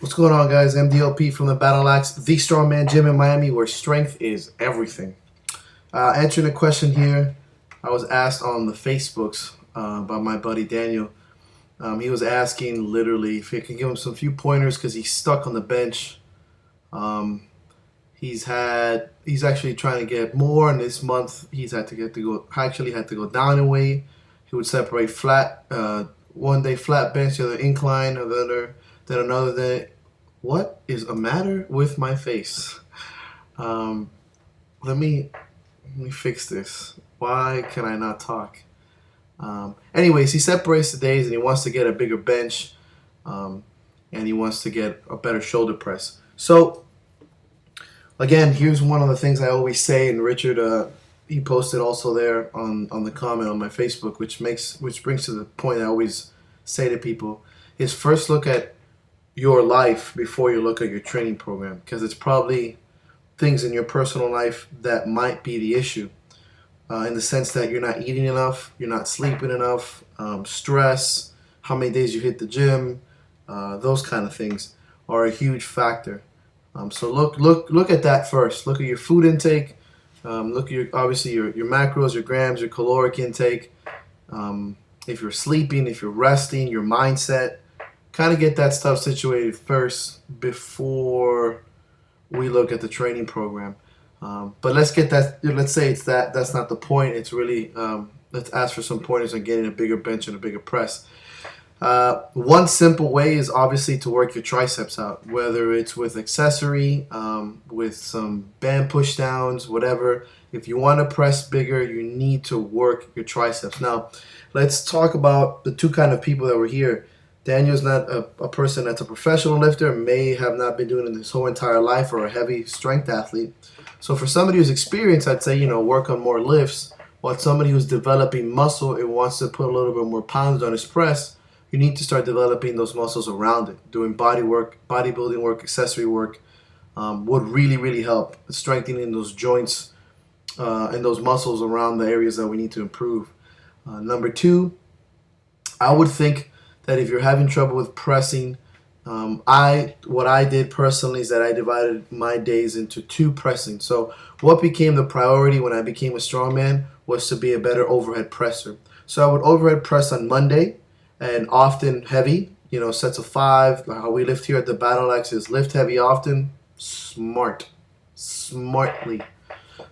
What's going on, guys? MDLP from the Battle Axe, the Strongman Gym in Miami, where strength is everything. Answering a question here, I was asked on the Facebooks by my buddy Daniel. He was asking literally if I could give him some few pointers because he's stuck on the bench. Um, he's actually trying to get more, and this month actually had to go down in weight. He would separate flat, one day flat bench, the other incline, then another day. What is a matter with my face? Um, let me fix this. Why can I not talk? Anyways, he separates the days and he wants to get a bigger bench, and he wants to get a better shoulder press. So again, here's one of the things I always say, and Richard he posted also there on the comment on my Facebook, which brings to the point I always say to people is first look at your life before you look at your training program, because it's probably things in your personal life that might be the issue, in the sense that you're not eating enough, you're not sleeping enough, stress, how many days you hit the gym, those kind of things are a huge factor. So look at that first. Look at your food intake. Look at obviously your macros, your grams, your caloric intake. If you're sleeping, if you're resting, your mindset. Kind of get that stuff situated first before we look at the training program. But let's get that. Let's say it's that. That's not the point. It's really let's ask for some pointers on getting a bigger bench and a bigger press. One simple way is obviously to work your triceps out, whether it's with accessory, with some band push downs, whatever. If you want to press bigger, you need to work your triceps. Now, let's talk about the two kind of people that were here. Daniel's not a person that's a professional lifter, may have not been doing it his whole entire life, or a heavy strength athlete. So for somebody who's experienced, I'd say, work on more lifts. While somebody who's developing muscle and wants to put a little bit more pounds on his press, you need to start developing those muscles around it. Doing body work, bodybuilding work, accessory work would really, really help strengthening those joints and those muscles around the areas that we need to improve. Number two, I would think that if you're having trouble with pressing, what I did personally is that I divided my days into two pressing. So what became the priority when I became a strongman was to be a better overhead presser. So I would overhead press on Monday, and often heavy, sets of 5. How we lift here at the Battle Axe is lift heavy often, smartly.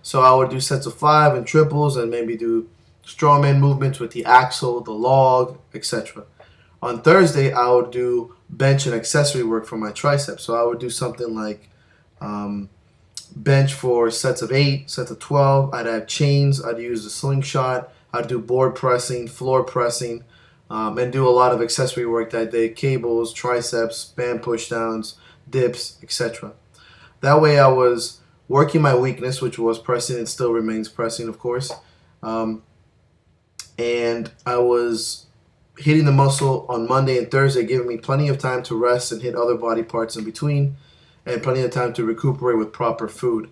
So I would do sets of 5 and triples, and maybe do strongman movements with the axle, the log, etc. On Thursday, I would do bench and accessory work for my triceps. So I would do something like bench for sets of 8, sets of 12. I'd add chains. I'd use the slingshot. I'd do board pressing, floor pressing, and do a lot of accessory work that day. Cables, triceps, band pushdowns, dips, etc. That way I was working my weakness, which was pressing, and still remains pressing, of course. And I was hitting the muscle on Monday and Thursday, giving me plenty of time to rest and hit other body parts in between, and plenty of time to recuperate with proper food.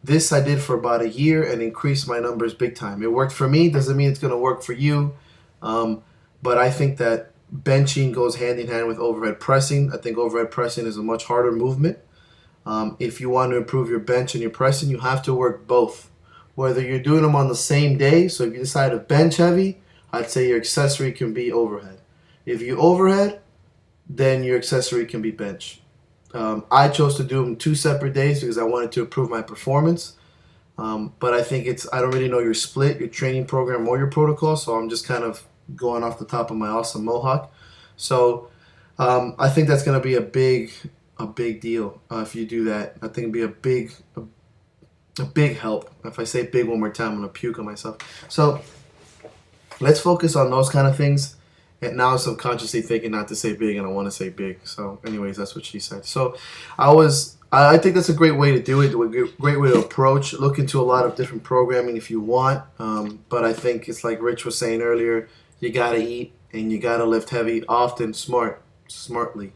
This I did for about a year and increased my numbers big time. It worked for me, doesn't mean it's going to work for you, but I think that benching goes hand in hand with overhead pressing. I think overhead pressing is a much harder movement. If you want to improve your bench and your pressing, you have to work both. Whether you're doing them on the same day, so if you decide to bench heavy, I'd say your accessory can be overhead. If you overhead, then your accessory can be bench. I chose to do them 2 separate days because I wanted to improve my performance. But I think I don't really know your split, your training program, or your protocol, so I'm just kind of going off the top of my awesome mohawk. So I think that's going to be a big deal if you do that. I think it'd be a big help. If I say big one more time, I'm going to puke on myself. So let's focus on those kind of things. And now I'm subconsciously thinking not to say big, and I want to say big. So anyways, that's what she said. So I think that's a great way to do it, a great way to approach. Look into a lot of different programming if you want. But I think it's like Rich was saying earlier, you got to eat and you got to lift heavy, often smartly.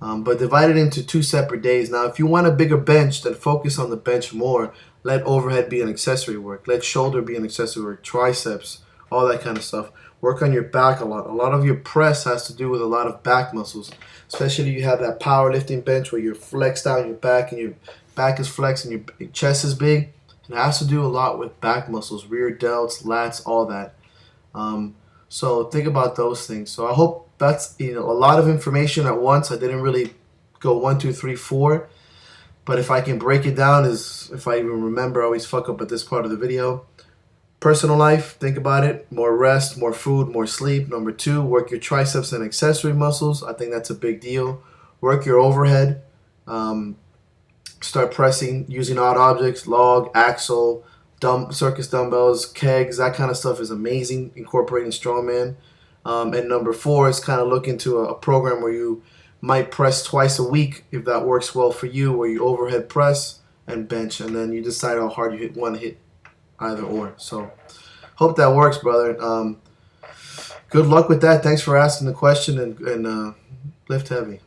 But divide it into 2 separate days. Now, if you want a bigger bench, then focus on the bench more. Let overhead be an accessory work. Let shoulder be an accessory work. Triceps, all that kind of stuff. Work on your back a lot. A lot of your press has to do with a lot of back muscles, especially if you have that powerlifting bench where you're flexed out your back and your back is flexed and your chest is big. It has to do a lot with back muscles, rear delts, lats, all that. So think about those things. So I hope that's a lot of information at once. I didn't really go 1, 2, 3, 4, but if I can break it down, is if I even remember, I always fuck up at this part of the video. Personal life, think about it. More rest, more food, more sleep. Number 2, work your triceps and accessory muscles. I think that's a big deal. Work your overhead. Start pressing using odd objects, log, axle, circus dumbbells, kegs. That kind of stuff is amazing, incorporating strongman. And number 4 is kind of look into a program where you might press twice a week if that works well for you, where you overhead press and bench, and then you decide how hard you want to hit either or. So hope that works, brother. Good luck with that. Thanks for asking the question, and lift heavy.